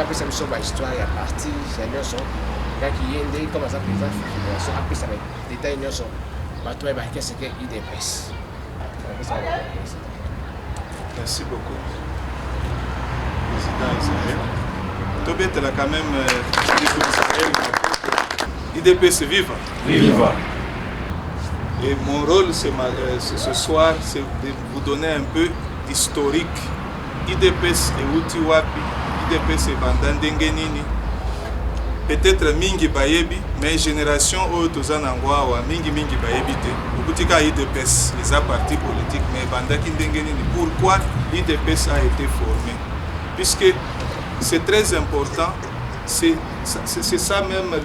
apesa biso bahistoire ya parti ya nyonso kaki ye nde comme aza président fédération apesa badetail nyonso bato bayebaki seke UDPS. Merci beaucoup, Président Israël. Tobetela quand même Israël. UDPS viva. Viva. Et mon rôle ce soir, c'est de vous donner un peu d'historique. UDPS et Uti Wapi, UDPS et Bandandenge Nini. Peut-être mingi bayebi, mais génération autoza nangwawa mingi bayebi te. Ukutika UDPS, les partis politiques, mais Bandaki Ndenge Nini. Pourquoi l'UDPS a été formé? Puisque c'est très important, c'est ça même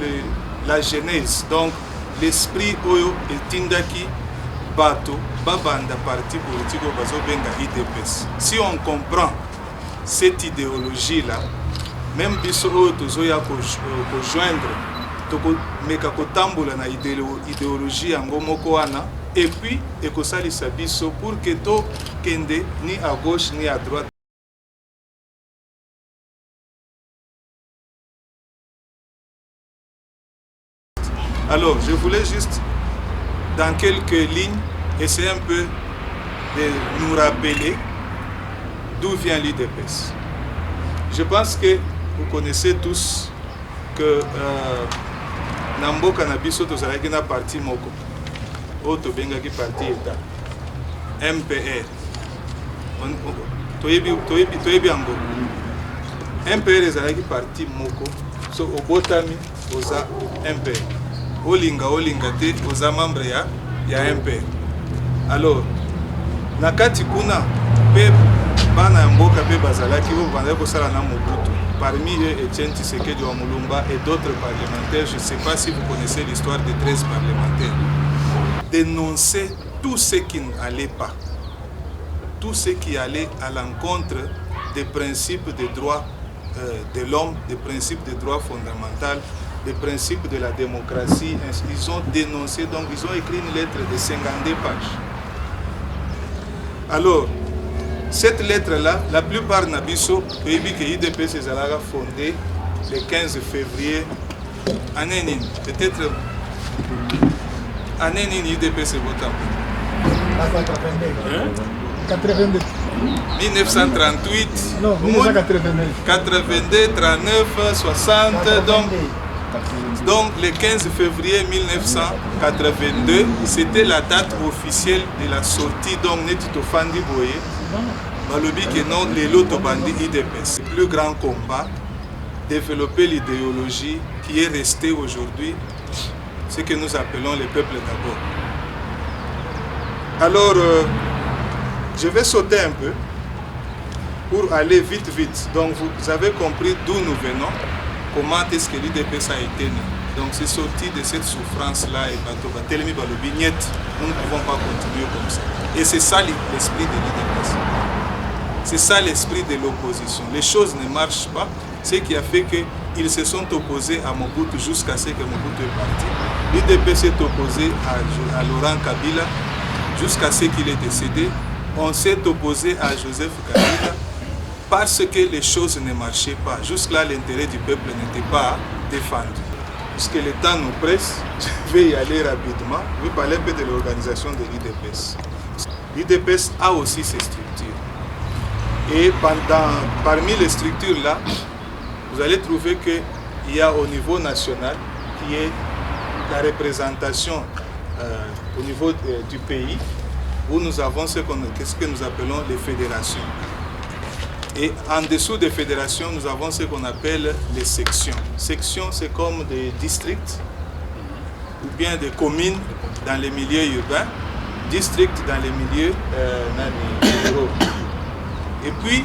la genèse. Donc, l'esprit oyo etindaki bato babanda parti politique au bazo benga UDPS. Si on comprend cette idéologie là, même biso oyo tozoya ko joindre toko meka kotambola na idéologie yango moko wana, et puis ekosalisa biso pour que to kende ni à gauche ni à droite. Alors, je voulais juste, dans quelques lignes, essayer un peu de nous rappeler d'où vient l'UDPS. Je pense que vous connaissez tous que Nambo Canabiso tozalaki na parti moko, Oto Bengaki parti État, MPR. Toyebi yango. MPR ezalaki parti moko, so obotami oza MPR. Olinga te oza membre ya MPR. Alors, nakati kuna pe bana ya mboka pe bazalaki bo banda kosala na Mobutu. Parmi eux, Etienne Tshisekedi wa Mulumba et d'autres parlementaires. Je ne sais pas si vous connaissez l'histoire des 13 parlementaires. Dénoncer tout ce qui n'allait pas. Tout ce qui allait à l'encontre des principes des droits de l'homme, des principes des droits fondamentaux, des principes de la démocratie. Ils ont dénoncé, donc ils ont écrit une lettre de 52 pages. Alors, cette lettre-là, la plupart n'abisso, l'UDPS est fondée le 15 février. Année peut-être année l'UDPS est votée. 82. 1938, non, 1989. 82, 39, 60, donc le 15 février 1982, c'était la date officielle de la sortie donc Netito Fandi Boye, Balobi que non, les loto bandi UDPS. Le plus grand combat, développer l'idéologie qui est restée aujourd'hui, ce que nous appelons le peuple d'abord. Alors, je vais sauter un peu pour aller vite. Donc vous avez compris d'où nous venons, comment est-ce que l'UDPS a été né. Donc c'est sorti de cette souffrance-là et nous ne pouvons pas continuer comme ça. Et c'est ça l'esprit de l'UDPS. C'est ça l'esprit de l'opposition. Les choses ne marchent pas, ce qui a fait qu'ils se sont opposés à Mobutu jusqu'à ce que Mobutu est parti. L'UDPS s'est opposé à Laurent Kabila jusqu'à ce qu'il est décédé. On s'est opposé à Joseph Kabila parce que les choses ne marchaient pas. Jusque-là, l'intérêt du peuple n'était pas défendu. Puisque le temps nous presse, je vais y aller rapidement. Je vais parler un peu de l'organisation de l'UDPS. L'UDPS a aussi ses structures. Et parmi les structures-là, vous allez trouver qu'il y a au niveau national, qui est la représentation au niveau du pays, où nous avons ce que nous appelons les fédérations. Et en dessous des fédérations, nous avons ce qu'on appelle les sections. Sections, c'est comme des districts ou bien des communes dans les milieux urbains, districts dans les milieux ruraux. Et puis,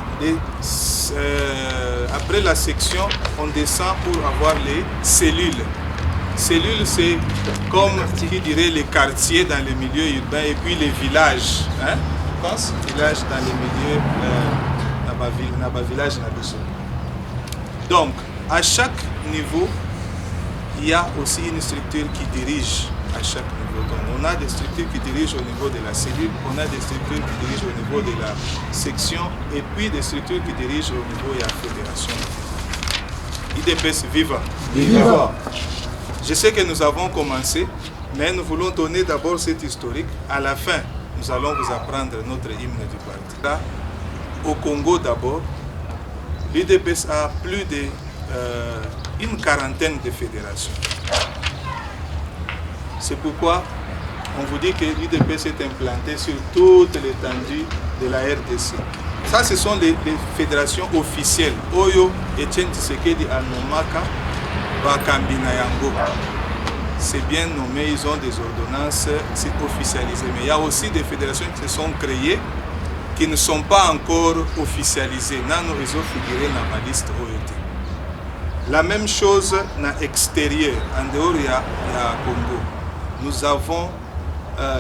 après la section, on descend pour avoir les cellules. Cellules, c'est comme qui dirait les quartiers dans les milieux urbains et puis les villages. Hein? Je pense villages dans les milieux village. Donc, à chaque niveau, il y a aussi une structure qui dirige à chaque niveau. Donc, on a des structures qui dirigent au niveau de la cellule, on a des structures qui dirigent au niveau de la section et puis des structures qui dirigent au niveau de la fédération. l'IDPS viva. Viva. Je sais que nous avons commencé, mais nous voulons donner d'abord cet historique. À la fin, nous allons vous apprendre notre hymne du parti. Là, au Congo d'abord, l'IDPS a plus d'une quarantaine de fédérations. C'est pourquoi on vous dit que l'IDPS est implanté sur toute l'étendue de la RDC. Ça, ce sont les fédérations officielles. Oyo, Etienne Tshisekedi, Anomaka, Bakambina Yango. C'est bien nommé, ils ont des ordonnances, c'est officialisé. Mais il y a aussi des fédérations qui se sont créées qui ne sont pas encore officialisées. Nano, ils ont figuré dans ma liste OET. La même chose dans l'extérieur, en dehors il y a Congo. Nous avons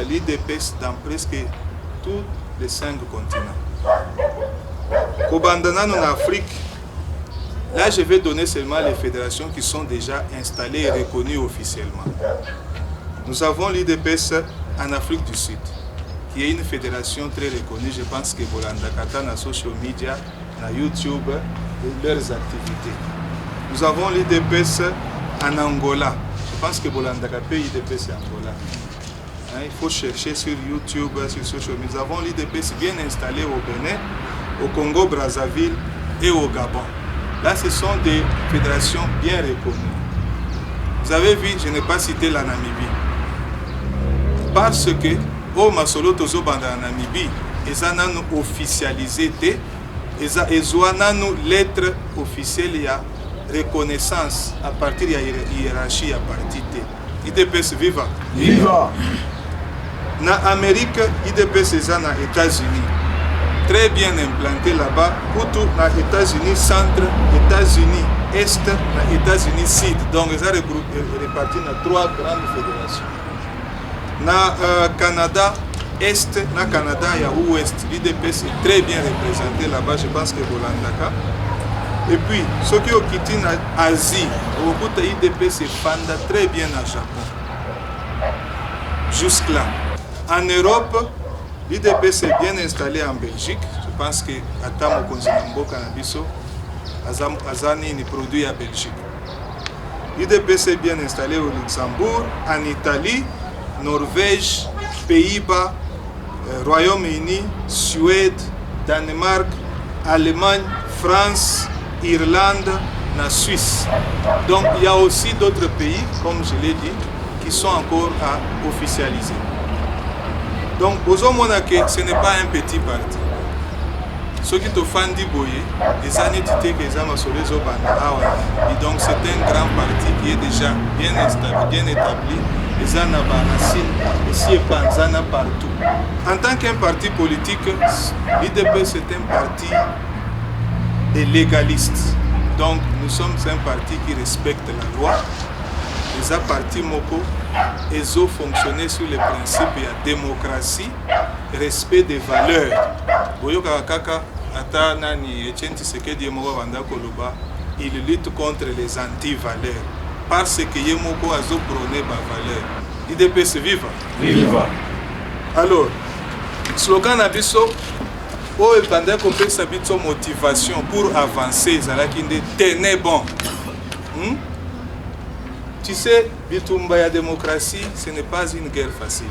l'IDPS dans presque tous les 5 continents. Kobandana en Afrique, là je vais donner seulement les fédérations qui sont déjà installées et reconnues officiellement. Nous avons l'IDPS en Afrique du Sud, qui est une fédération très reconnue. Je pense que Bolanda Kata na social media, na YouTube, leurs activités. Nous avons l'IDPS en Angola. Je pense que Bolanda Kata l'IDPS en Angola. Il faut chercher sur YouTube, sur social media. Nous avons l'IDPS bien installé au Bénin, au Congo-Brazzaville et au Gabon. Là, ce sont des fédérations bien reconnues. Vous avez vu, je n'ai pas cité la Namibie. Parce que, au Masolo Tozo Banda Namibie, ils ont officialisé, ils ont lettre officielle, il y a reconnaissance à partir de la hiérarchie, à partir de l'IDPS viva. Viva. En Amérique, l'IDPS est aux États-Unis. Très bien implanté là-bas, surtout dans les États-Unis centre, États-Unis est, les États-Unis sud. Donc, ils sont répartis dans 3 grandes fédérations. Dans le Canada est, dans le Canada, il y a ouest. L'IDPS est très bien représenté là-bas, je pense que Bolandaka. Et puis, ceux qui ont quitté l'Asie, l'IDPS est fanda très bien au Japon. Jusque-là. En Europe, l'IDPS est bien installé en Belgique. Je pense que Atamo Konzinambo Canabiso, Azani ni produit à Belgique. L'IDPS est bien installé au Luxembourg, en Italie, Norvège, Pays-Bas, Royaume-Uni, Suède, Danemark, Allemagne, France, Irlande, la Suisse. Donc il y a aussi d'autres pays, comme je l'ai dit, qui sont encore à officialiser. Donc, ce n'est pas un petit parti. Ceux qui te font du boyer, les années donc c'est un grand parti qui est déjà bien installé, bien établi. Les racines, ici et partout. En tant qu'un parti politique, l'IDPS c'est un parti des légalistes. Donc, nous sommes un parti qui respecte la loi. Les partis Moko, ils ont fonctionné sur les principes de la démocratie, respect des valeurs. Il lutte contre les anti-valeurs parce que Yemoko a prôné ma valeur. IDPS viva. Viva. Alors, slogan Abisso, où il pendant qu'on peut s'habituer sa motivation pour avancer, tenez bon. Tu sais, Bitumba démocratie, ce n'est pas une guerre facile.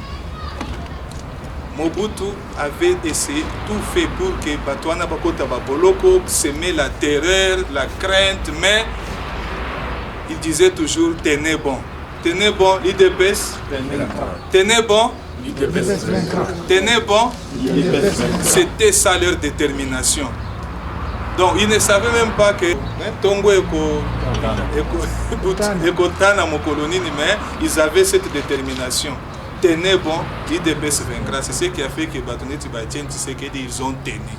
Mobutu avait essayé tout fait pour que Batouana Bakota Baboloko semer la terreur, la crainte, mais il disait toujours tenez bon. Tenez bon, l'IDPS. Tenez bon. Tenez bon. C'était ça leur détermination. Donc ils ne savaient même pas que Tongo et Kotana Mokoloni, mais ils avaient cette détermination. Tenez bon, l'IDPS vaincra. C'est ce qui a fait que Batoné Tibatien, tu sais qu'ils ont tenu.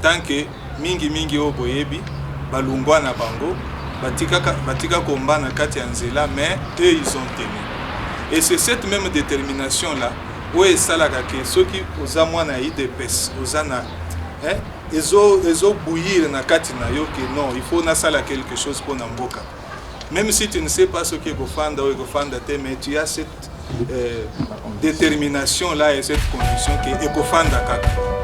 Tant que Mingi Oboyebi, Balungwa na Bango, Batika Komba na Kati Anzela, mais eux ils ont tenu. Et c'est cette même détermination-là où est Salaka que ceux qui ont moins na IDPS, ils ont bouillir na kati na yo que non, il faut na sala quelque chose pour Namboka. Même si tu ne sais pas ce qui est Gofanda ou Gofanda, mais tu as cette détermination là et cette condition qui est Gofanda kaka.